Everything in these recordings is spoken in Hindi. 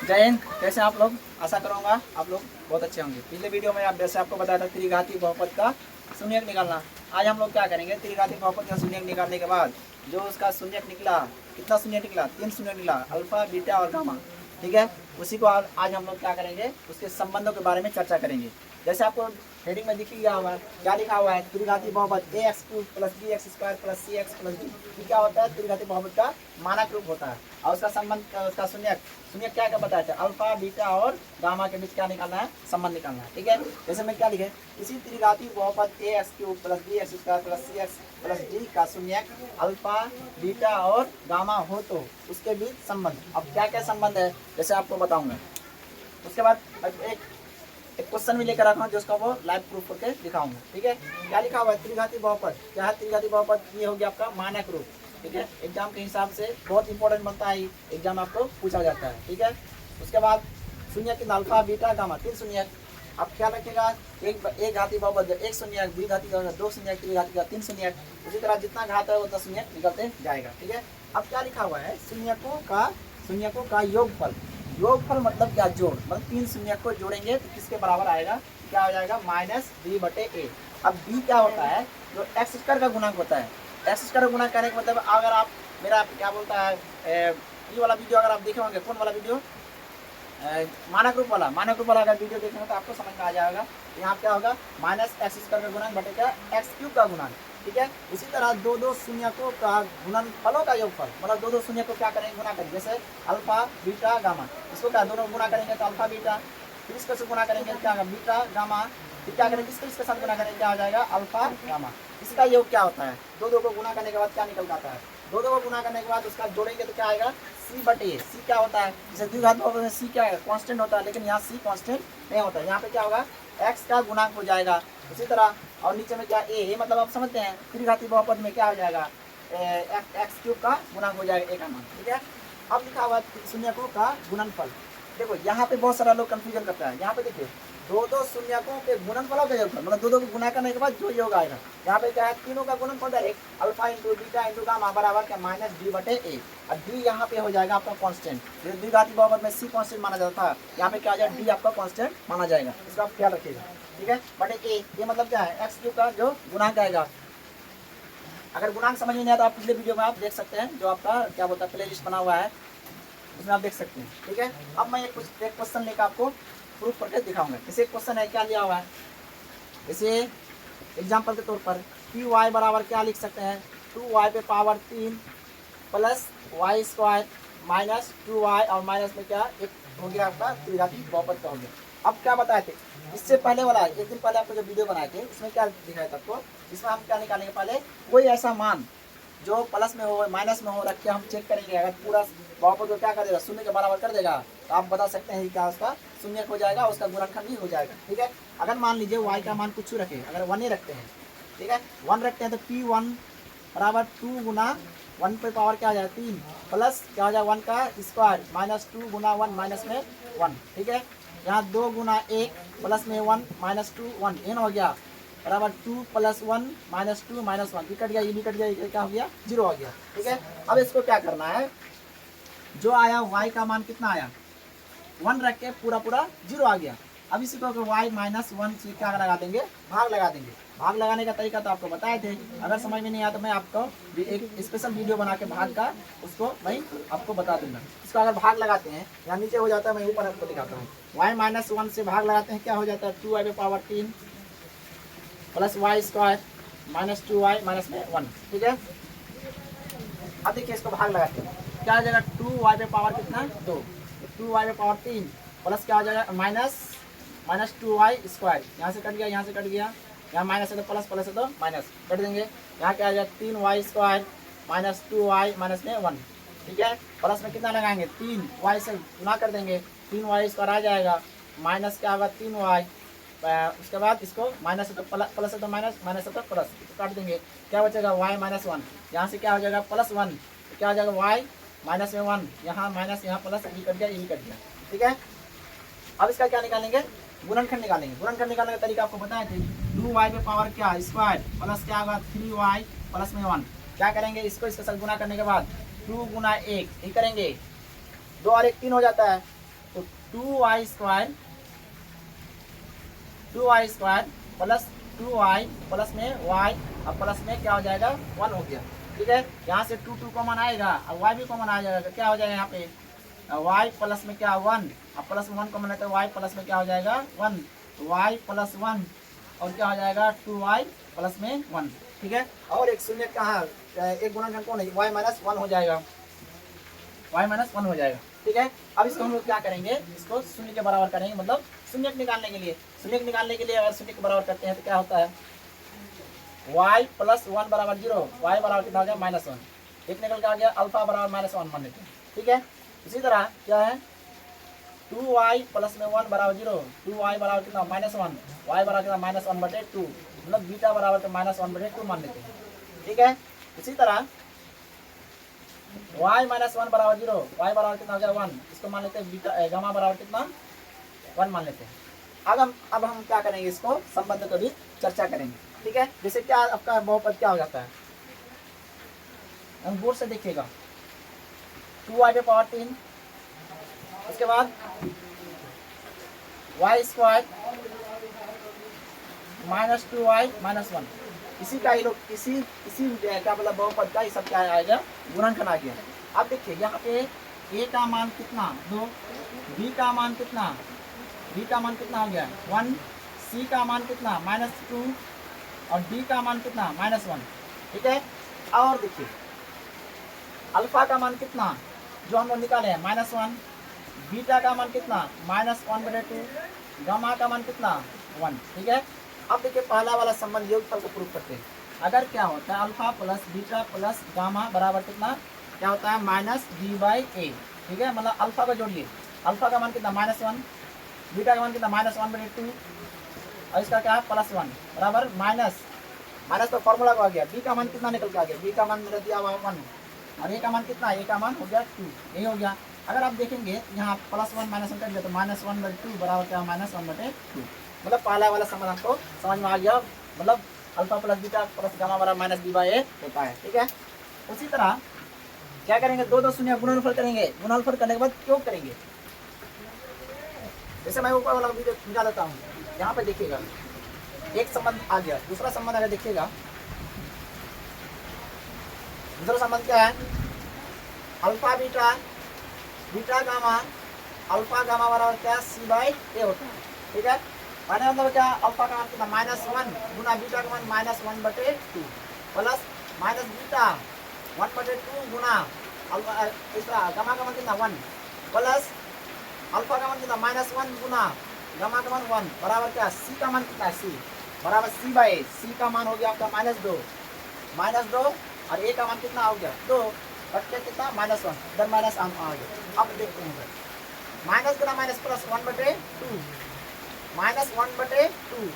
जय हिंद। कैसे हैं आप लोग? आशा करूँगा आप लोग बहुत अच्छे होंगे। पिछले वीडियो में आप जैसे आपको बताया था त्रिघाती बहुपद का शून्यक निकालना। आज हम लोग क्या करेंगे, त्रिघाती बहुपद का शून्यक निकालने के बाद जो उसका शून्यक निकला, कितना शून्यक निकला, 3 शून्यक निकला, अल्फा बीटा और गामा। ठीक है, उसी को आज हम लोग क्या करेंगे, उसके संबंधों के बारे में चर्चा करेंगे। जैसे आपको हेडिंग में दिख गया हुआ है, क्या लिखा हुआ है, त्रिघाती बहुपद ax³ + bx² + cx + d। ये क्या होता है, त्रिघाती बहुपद का मानक रूप होता है। और उसका संबंध, उसका शून्यक क्या क्या बताया था, अल्फा बीटा और गामा के बीच क्या निकालना है, संबंध निकालना है। ठीक है, जैसे मैं क्या लिखे, किसी त्रिघाती बहुपद ax³ + bx² + cx + d का शून्यक अल्फा बीटा और गामा हो तो उसके बीच संबंध। अब क्या क्या संबंध है जैसे आपको बताऊंगा। उसके बाद एक क्वेश्चन भी लेकर रखा हूँ जिसका वो लाइव प्रूफ करके दिखाऊंगा। ठीक है, क्या लिखा हुआ है, त्रिघाती बहुपद। क्या है त्रिघाती बहुपद, ये हो गया आपका मानक रूप। ठीक है, एग्जाम के हिसाब से बहुत इंपॉर्टेंट बनता है, एग्जाम आपको पूछा जाता है। ठीक है, उसके बाद शून्य की अल्फा बीटा गामा 3 शून्य। आप क्या रखिएगा, एक घाती बहुपद, 1 शून्य, द्विघाती बहुपद 2 शून्य, त्रिघाती का 3 शून्य। उसी तरह जितना घात है उतना शून्य निकलते जाएगा। ठीक है, अब क्या लिखा हुआ है, शून्यकों का योगफल। योगफल मतलब क्या, जोड़, मतलब 3 शून्य को जोड़ेंगे तो किसके बराबर आएगा, क्या हो जाएगा, -b/a। अब b क्या होता है, जो x² का गुणांक होता है। x² का गुणांक करने का मतलब, अगर आप मेरा क्या बोलता है, ये वाला वीडियो अगर आप देखे होंगे, कौन वाला वीडियो, मानक रूप वाला अगर वीडियो देखेंगे तो आपको समझ में आ जाएगा। यहाँ क्या होगा, -x² का गुणांक बटेगा x³ का गुणांक। ठीक है, इसी तरह दो शून्यकों का गुणनफलों का योगफल, मतलब दो शून्य को क्या करेंगे, गुणा करेंगे। जैसे अल्फा बीटा गामा, इसको क्या दोनों गुणा करेंगे तो अल्फा बीटा, फिर इसको गुणा करेंगे क्या, बीटा गामा, फिर क्या करेंगे, इसके साथ गुणा करेंगे, क्या हो जाएगा, अल्फा गामा। इसका योग क्या होता है, दो को गुणा करने के बाद क्या निकल जाता है, दो को गुणा करने के बाद उसका जोड़ेंगे तो क्या आएगा, c/a। c क्या होता है, जैसे द्विघात बहुपद में c क्या है, कांस्टेंट होता है, लेकिन यहाँ c कांस्टेंट नहीं होता है। यहाँ पे क्या होगा, x का गुणांक हो जाएगा। उसी तरह और नीचे में क्या, a मतलब आप समझते हैं, त्रिघाती बहुपद में क्या हो जाएगा, x³ का गुणांक हो जाएगा a का मान। ठीक है, अब लिखा हुआ शून्यकों का गुणनफल। देखो यहाँ पे बहुत सारा लोग कंफ्यूजन करता है। यहाँ पे देखिए, दो शून्यकों के गुणनफलों का योगफल, मतलब दो को गुणा करने के बाद जो योग आएगा। यहाँ पे क्या है, तीनों का गुणनफल direct alpha into beta into gamma बराबर क्या, -b/a। अब d यहाँ पे हो जाएगा आपका कांस्टेंट। जैसे द्विघाती बहुपद में c कांस्टेंट माना जाता था, यहाँ पे क्या हो जाएगा, d आपका कांस्टेंट माना जाएगा। इसका आप ख्याल रखिएगा। ठीक है, बटे a, ये मतलब क्या है, x³ का जो गुणांक आएगा। अगर गुणांक समझ में नहीं आया तो आप पिछले वीडियो में आप देख सकते हैं, जो आपका क्या बोलता है प्ले लिस्ट बना हुआ है, उसमें आप देख सकते हैं। ठीक है, अब मैं एक क्वेश्चन लेकर आपको प्रूफ करके दिखाऊंगा। जैसे क्वेश्चन है, क्या लिया हुआ है, जैसे एग्जाम्पल के तौर पर py बराबर क्या लिख सकते हैं, 2y पे power 3 plus y² minus 2y और माइनस में क्या एक हो गया आपका त्रिघाती बहुपद का हो गया। अब क्या बताए थे, इससे पहले वाला एक दिन पहले आपको जो वीडियो बनाए थे उसमें क्या दिखाया था आपको, इसमें हम क्या निकालेंगे, पहले कोई ऐसा मान जो प्लस में हो माइनस में हो रख के हम चेक करेंगे। अगर पूरा बहुपद को क्या कर देगा, शून्य के बराबर कर देगा, तो आप बता सकते हैं क्या उसका शून्य हो जाएगा, उसका गुणनखंड भी हो जाएगा। ठीक है, अगर मान लीजिए y का मान कुछ रखे, अगर 1 ही रखते हैं, ठीक है, 1 रखते हैं तो p1 बराबर 2 गुना 1 पे पावर क्या आ जाएगा 3 प्लस क्या हो जाएगा 1 का स्क्वायर माइनस 2 गुना 1 माइनस में 1। ठीक है, यहाँ 2 गुना 1 प्लस में 1 माइनस 2 1 n हो गया बराबर 2 + 1 - 2 - 1, ये कट गया, ये भी कट गया, ये क्या हो गया, 0 हो गया। ठीक है, अब इसको क्या करना है, जो आया y का मान कितना आया, 1 रख के पूरा 0 आ गया। अब इसी को y -1 से क्या लगा देंगे, भाग लगा देंगे। भाग लगाने का तरीका तो आपको बताए थे, अगर समझ में नहीं आया तो मैं आपको एक स्पेशल वीडियो बना के भाग का उसको मैं आपको बता दूंगा। इसको अगर भाग लगाते हैं, यहाँ नीचे हो जाता है, मैं ऊपर आपको दिखाता हूँ। y -1 से भाग लगाते हैं, क्या हो जाता है, 2y पे power 3 plus y² minus 2y minus में 1। ठीक है, अब देखिए इसको भाग लगाते हैं, क्या आ जाएगा, 2y पे पावर कितना, 2, 2y पे पावर 3 प्लस क्या आ जाएगा माइनस 2y², यहाँ से कट गया, यहाँ से कट गया, यहाँ माइनस है तो प्लस, प्लस है तो माइनस, कट देंगे। यहाँ क्या आ जाएगा 3y² माइनस 2y माइनस में 1। ठीक है, प्लस में कितना लगाएंगे, 3y से गुना कर देंगे, 3y² आ जाएगा, माइनस क्या होगा 3y, उसके बाद इसको माइनस है तो प्लस है तो माइनस, माइनस है तो प्लस, काट देंगे, क्या बचेगा y -1, यहाँ से क्या हो जाएगा +1, तो क्या हो जाएगा y -1, यहाँ माइनस यहाँ प्लस, ये कट गया, ये कट गया। ठीक है, अब इसका क्या निकालेंगे, गुणनखंड निकालेंगे। गुणनखंड निकालने का तरीका आपको बताए थे, 2y पे पावर क्या स्क्वायर प्लस क्या होगा 3y प्लस में 1। क्या करेंगे, इसको इसके साथ गुना करने के बाद 2 गुना 1 ये करेंगे, 2 और 1 3 हो जाता है, तो 2y² प्लस 2y प्लस में y और प्लस में क्या हो जाएगा 1 हो गया। ठीक है, यहाँ से 2 कॉमन आएगा और y भी कॉमन आ जाएगा। क्या हो जाएगा यहाँ पे y प्लस में क्या 1 और प्लस में 1 कॉमन है तो y प्लस में क्या हो जाएगा 1, y प्लस 1 और क्या हो जाएगा 2y प्लस में 1। ठीक है, और एक शून्य कहाँ एक गुणनखंड कौन है y माइनस 1 हो जाएगा, y माइनस 1 हो जाएगा। ठीक है, अब इसको हम लोग क्या करेंगे, इसको शून्य के बराबर करेंगे, मतलब शून्य निकालने के लिए अगर शून्य के बराबर करते हैं तो क्या होता है y प्लस 1 बराबर 0, y बराबर कितना हो गया -1, एक निकल के आ गया अल्फा बराबर -1 मान लेते हैं। ठीक है, इसी तरह क्या है 2y प्लस में 1 बराबर 0, 2y बराबर कितना -1, y बराबर कितना -1/2, मतलब बीटा बराबर तो -1/2 मान लेते हैं। ठीक है, इसी तरह y -1 बराबर 0, y बराबर कितना हो गया 1, इसको मान लेते हैं बीटा गामा बराबर कितना 1 मान लेते हैं। अब हम क्या करेंगे, इसको संबंध के बीच चर्चा करेंगे। ठीक है, जैसे क्या आपका बहुपद क्या हो जाता है, अंगूर से देखिएगा 2y पे पावर 3, उसके बाद y² माइनस 2y माइनस 1, इसी का ही लोग इसी क्या मतलब बहुपद का ये सब क्या आएगा गुणनखंड आ गया। अब देखिए यहाँ पे a का मान कितना 2, b का मान कितना हो गया 1, c का मान कितना -2 और d का मान कितना -1। ठीक है, और देखिए अल्फा का मान कितना जो हम लोग निकाले हैं -1, बीटा का मान कितना -1/2, गामा का मान कितना 1। ठीक है, अब देखिए पहला वाला संबंध योगफल को प्रूव करते हैं। अगर क्या होता है alpha plus beta plus gamma बराबर कितना क्या होता है -b/a। ठीक है, मतलब अल्फा को जोड़िए, अल्फा का मान कितना -1, बीटा का मान कितना -1/2 और इसका क्या है +1 बराबर माइनस तो फॉर्मूला को आ गया। बी का मान कितना निकल के आ गया, बी का मान मेरा दिया हुआ 1 और ए का मान कितना, ए का मान हो गया 2, यही हो गया। अगर आप देखेंगे यहाँ +1 -1 कर दिया तो -1/2 बराबर क्या -1/2, मतलब पहला वाला समझ आपको समझ में आ गया, मतलब alpha plus beta plus gamma बराबर -b/a होता है। ठीक है, उसी तरह क्या करेंगे, दो शून्य गुणनफल करेंगे, गुणनफल करने के बाद क्यों करेंगे, जैसे मैं ऊपर वाला वीडियो निकाल देता हूँ। यहाँ पे देखिएगा एक संबंध आ गया, दूसरा संबंध अगर देखिएगा, दूसरा संबंध क्या है alpha beta gamma, alpha gamma बराबर क्या c/a होता है। ठीक है, माने मतलब क्या अल्फा का मान कितना -1 गुना बीटा का मान -1/2 प्लस माइनस बीटा 1/2 गुना अल्फा, इसका गामा का मान कितना 1 प्लस अल्फा का मान कितना -1 गुना गामा का मान 1 बराबर क्या c का मान कितना है c बराबर c/a, c का मान हो गया आपका -2 और a का मान कितना हो गया 2 बट के कितना -1, इधर माइनस आ गया। अब देखते हैं माइनस गुना माइनस प्लस 1/2 -1/2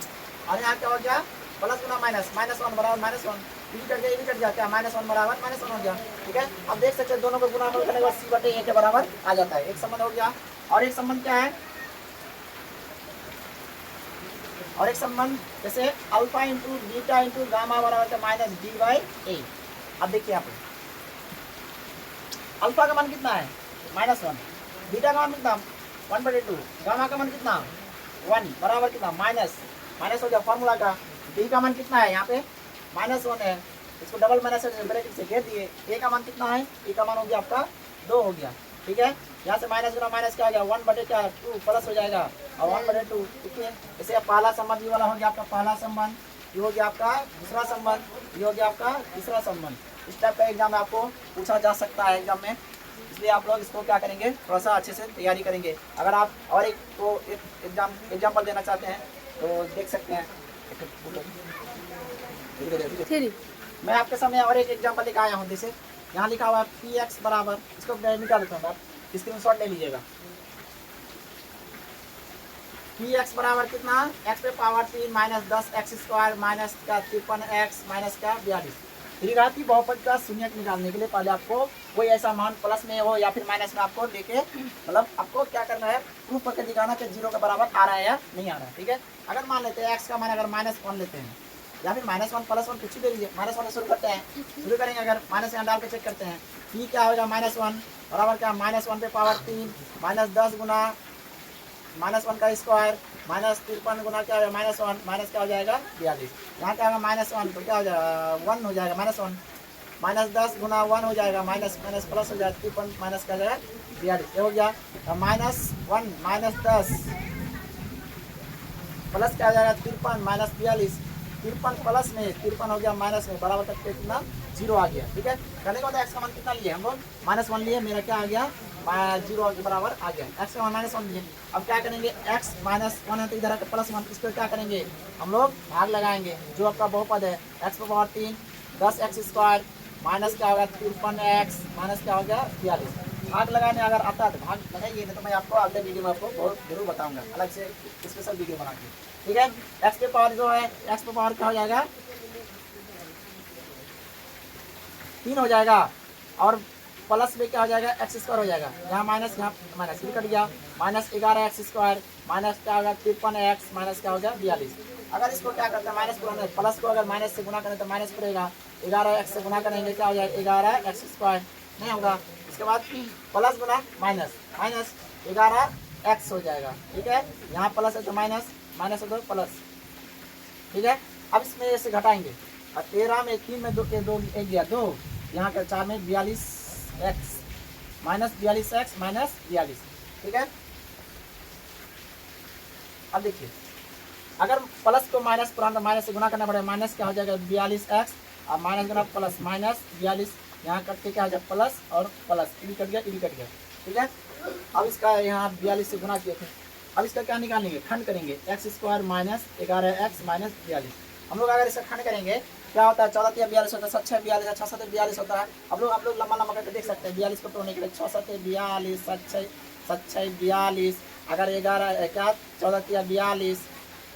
और यहाँ क्या हो गया प्लस गुना -1 बराबर -1, ये कट गया क्या -1 बराबर -1 हो गया। ठीक है, अब देख सकते हैं दोनों को गुना करने के बाद c/a के बराबर आ जाता है। एक संबंध हो गया, और एक संबंध क्या है, और एक संबंध जैसे alpha into beta into gamma बराबर -b/a। अब देखिए यहाँ पे अल्फा का मान कितना है -1, बीटा का मान कितना 1/2, गामा का मान कितना 1 बराबर कितना माइनस हो गया फॉर्मूला का। b का मान कितना है यहाँ पे -1 है, इसको डबल माइनस ब्रैकेट से घेर दिए। a का मान कितना है, a का मान हो गया आपका 2 हो गया। ठीक है, यहाँ से माइनस गुना माइनस क्या आ गया 1/2 प्लस हो जाएगा और 1/2। ठीक है, इसे पहला संबंध ये वाला हो गया आपका पहला संबंध, ये हो गया आपका दूसरा संबंध, ये हो गया आपका तीसरा संबंध। इस टाइप का एग्जाम में आपको पूछा जा सकता है एग्जाम में, इसलिए आप लोग इसको क्या करेंगे थोड़ा सा अच्छे से तैयारी करेंगे। अगर आप और एक तो एग्जाम्पल देना चाहते हैं तो देख सकते हैं। मैं आपके सामने और एक एग्जाम्पल लेकर आया हूँ, जैसे यहाँ लिखा हुआ है px बराबर, इसको निकाल देता हूँ, आप स्क्रीनशॉट ले लीजिएगा। px बराबर कितना x पे पावर 3 -10x² माइनस का 53x माइनस का 42। त्रिघाती बहुपद का शून्यक निकालने के लिए पहले आपको कोई ऐसा मान प्लस में हो या फिर माइनस में आपको लेके मतलब आपको क्या करना है प्रूफ करके दिखाना कि 0 के बराबर आ रहा है या नहीं आ रहा है। ठीक है, अगर मान लेते हैं x का मान अगर -1 लेते हैं या फिर -1 +1 कुछ दे लीजिए, -1 से शुरू करते हैं, शुरू करेंगे। अगर माइनस यहाँ डाल के चेक करते हैं p क्या होगा -1 बराबर क्या -1 पे पावर 3 -10 गुना -1 का स्क्वायर -53 गुना क्या हो जाएगा -1 माइनस क्या हो जाएगा 42। यहाँ क्या होगा -1 तो क्या हो जाएगा 1 हो जाएगा -1 -10 गुना 1 हो जाएगा माइनस माइनस प्लस हो जाएगा 53 माइनस क्या हो जाएगा 42। ये हो गया। -1 -10 प्लस क्या हो जाएगा 53 माइनस 42 53 प्लस में 53 हो गया माइनस में बराबर तक कितना 0 आ गया। ठीक है, करने के बाद एक्स का मान कितना लिए हम लोग -1 लिए, मेरा क्या आ गया 0 के बराबर आ गया। एक्स का मान -1 लिए। अब क्या करेंगे एक्स -1 है तो इधर +1 इस पर क्या करेंगे हम लोग भाग लगाएंगे। जो आपका बहुपद है एक्स पर पावर 3 10x² माइनस क्या होगा 53x माइनस क्या हो गया 42। भाग लगाने अगर आता है तो भाग लगाइए, नहीं तो मैं आपको अगले वीडियो में आपको बहुत जरूर बताऊंगा अलग से स्पेशल वीडियो बना के। ठीक है, एक्स के पावर जो है एक्स पे पावर क्या हो जाएगा 3 हो जाएगा और प्लस में क्या हो जाएगा x² हो जाएगा। यहाँ माइनस भी कट गया -11x² माइनस क्या होगा 53x माइनस क्या हो गया 42। अगर इसको क्या करते हैं माइनस पुराना प्लस को अगर माइनस से गुना करें तो माइनस पड़ेगा 11x से गुना करेंगे क्या हो जाएगा 11x² नहीं होगा। इसके बाद प्लस गुना माइनस माइनस 11x हो जाएगा। ठीक है, यहाँ प्लस है तो माइनस माइनस है तो प्लस। ठीक है, अब इसमें ऐसे घटाएंगे और 13 में 3 में 2 के 2 एक गया 2 यहाँ के 4 में 42x -42x माइनस 42। ठीक है, अब देखिए अगर प्लस को माइनस पुराना माइनस से गुना करना पड़ेगा माइनस क्या हो जाएगा 42x और माइनस गुना प्लस -42 यहाँ कट के क्या हो जाएगा प्लस और प्लस ई कट गया। ठीक है, अब इसका यहाँ 42 से गुना किए थे। अब इसका क्या निकालेंगे खंड करेंगे x² -11x माइनस 42। हम लोग अगर इसका खंड करेंगे क्या होता है 14 × 42 होता है 6 42 है 6 7 42 होता है। आप लोग लंबा लंबा करके देख सकते हैं 42 को तोड़ने के लिए 6 7 42 7 6 42 अगर 11 क्या 14 × 42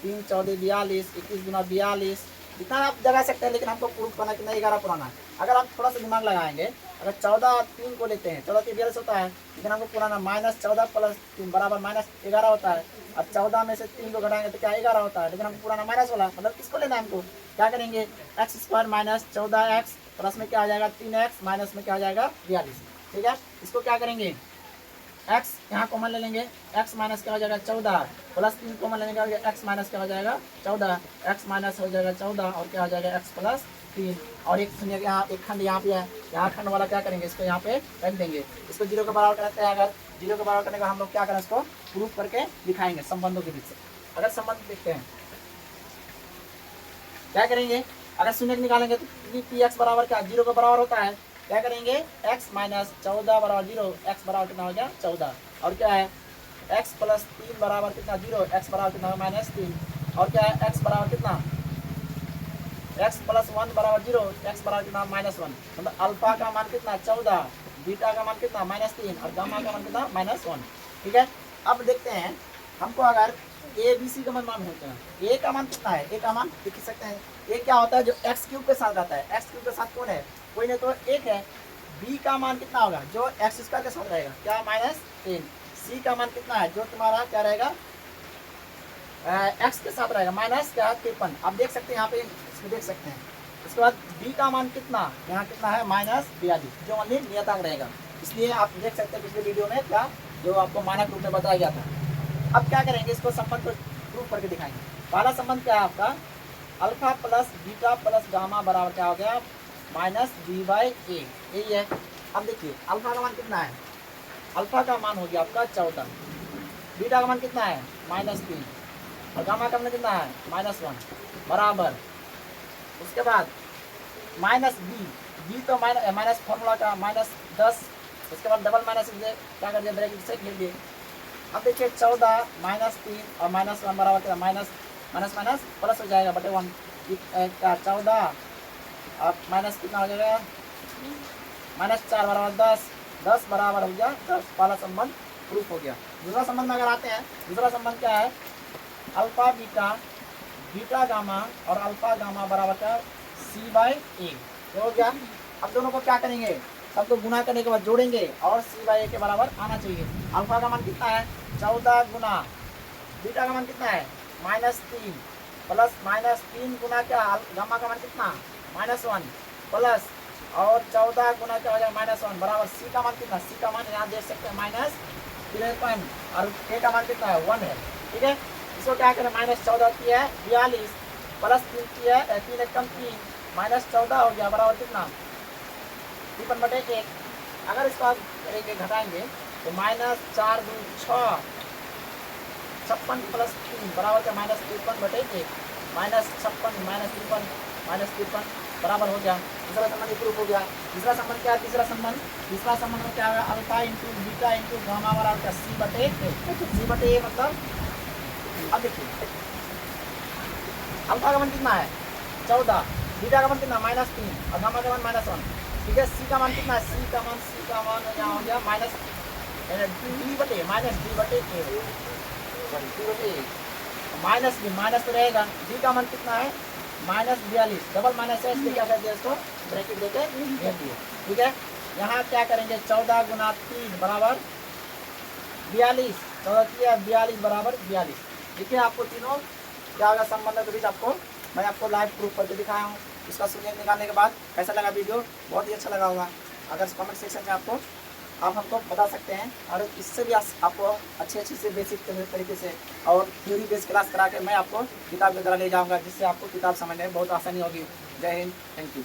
3 14 42 21 गुना 42 इतना आप जगा सकते हैं, लेकिन हमको प्रूफ करना कि नहीं 11 पुराना है। अगर आप थोड़ा सा दिमाग लगाएंगे अगर 14 और 3 को लेते हैं 14 × 42 होता है, लेकिन हमको पुराना -14 + 3 बराबर -11 होता है। अब 14 में से 3 को घटाएंगे तो क्या 11 होता है, लेकिन हमको पुराना माइनस वाला मतलब किसको लेना है हमको क्या करेंगे x² -14x प्लस में क्या हो जाएगा 3x माइनस में क्या हो जाएगा 42। ठीक है, इसको क्या करेंगे x यहाँ कॉमन ले लेंगे x माइनस क्या हो जाएगा 14 प्लस 3 कॉमन लेने का x माइनस क्या हो जाएगा 14 x माइनस हो जाएगा 14 और क्या हो जाएगा x प्लस 3 और एक शून्य यहाँ एक खंड यहाँ पे है, यहाँ खंड वाला क्या करेंगे इसको यहाँ पे रख देंगे। इसको 0 के बराबर करते हैं, अगर 0 के बराबर करने का हम लोग क्या करें इसको प्रूफ करके दिखाएंगे संबंधों के बीच से। अगर संबंध देखते हैं क्या करेंगे अगर शून्य निकालेंगे तो px बराबर क्या 0 के बराबर होता है। क्या करेंगे x -14 बराबर 0 x बराबर कितना हो गया 14 और क्या है x प्लस 3 बराबर कितना 0 x बराबर कितना -3 और क्या है x बराबर कितना x प्लस 1 बराबर 0 x बराबर कितना -1 मतलब अल्फा का मान कितना 14 बीटा का मान कितना -3 और गामा का मान कितना -1। ठीक है, अब देखते हैं हमको अगर ए बी सी का मान होते हैं ए का मान कितना है ए का मान देख सकते हैं ए क्या होता है जो x³ के साथ आता है x³ के साथ कौन है कोई नहीं तो 1 है। b का मान कितना होगा जो x² के साथ रहेगा क्या -3। c का मान कितना है जो तुम्हारा क्या रहेगा x के साथ रहेगा माइनस क्या 53। आप देख सकते हैं यहाँ पे इसमें देख सकते हैं। इसके बाद b का मान कितना यहाँ कितना है -42 जो ओनली नियतांक रहेगा, इसलिए आप देख सकते हैं पिछले वीडियो में क्या जो आपको मानक रूप में बताया गया था। अब क्या करेंगे इसको संबंध को प्रूफ करके दिखाएंगे। पहला संबंध क्या है आपका alpha plus beta plus gamma बराबर क्या हो गया -b/a यही है। अब देखिए अल्फा का मान कितना है अल्फा का मान हो गया आपका 14 बीटा का मान कितना है -3 और गामा का मान कितना है -1 बराबर उसके बाद -b तो माइनस फॉर्मूला का -10 उसके बाद डबल माइनस क्या कर दिया ब्रैकेट से लिख दिए। अब देखिए 14 -3 और -1 बराबर क्या माइनस प्लस हो जाएगा बटे 1 क्या 14 अब माइनस कितना हो जाएगा -4 बराबर 10 बराबर हो गया 10। पहला संबंध प्रूफ हो गया। दूसरा संबंध में अगर आते हैं दूसरा संबंध क्या है अल्फा बीटा गामा और अल्फा गामा बराबर क्या c/a हो गया। अब दोनों को क्या करेंगे सबको गुना करने के बाद जोड़ेंगे और c/a के बराबर आना चाहिए। अल्फा का मान कितना है 14 गुना बीटा का मान कितना है -3 प्लस -3 गुना क्या गामा का मान कितना -1 प्लस और 14 गुना क्या हो जाएगा -1 बराबर c का मान कितना c का मान यहाँ देख सकते हैं फिर है पॉइंट, और k का मान कितना है 1 है, ठीक है। इसको क्या करें, -14 होती है 42 प्लस 3 है 3 एकम 3 -14 हो गया बराबर कितना 53/1। अगर इसको आप करेंगे घटाएंगे तो -4 2 6 56 प्लस 3 बराबर क्या -53/1 -56 -53 बराबर हो गया। दूसरा संबंध प्रूफ हो गया। तीसरा संबंध क्या है, तीसरा संबंध में क्या है, alpha into beta into gamma बराबर क्या C/A। C/A मतलब अब देखिए अल्फा का मान कितना है 14, बीटा का मान कितना -3 और गामा का मान -1, ठीक है। सी का मान कितना है, सी का मान यहाँ हो गया -D/A माइनस तो रहेगा। डी का मान कितना है -42 डबल माइनस है इसलिए क्या कर दिया इसको ब्रैकेट देके भेज दिए, ठीक है। यहाँ क्या करेंगे 14 गुना 3 बराबर 42, 14 42 बराबर 42, ठीक है। आपको तीनों क्या होगा संबंध के बीच आपको मैं आपको लाइव प्रूफ करके दिखाया हूँ। इसका शून्य निकालने के बाद कैसा लगा वीडियो, बहुत ही अच्छा लगा होगा। अगर कमेंट सेक्शन में आपको आप हमको बता सकते हैं, और इससे भी आपको अच्छे से बेसिक तरीके से और थ्योरी बेस्ड क्लास करा के मैं आपको किताब के द्वारा ले जाऊंगा, जिससे आपको किताब समझने में बहुत आसानी होगी। जय हिंद, थैंक यू।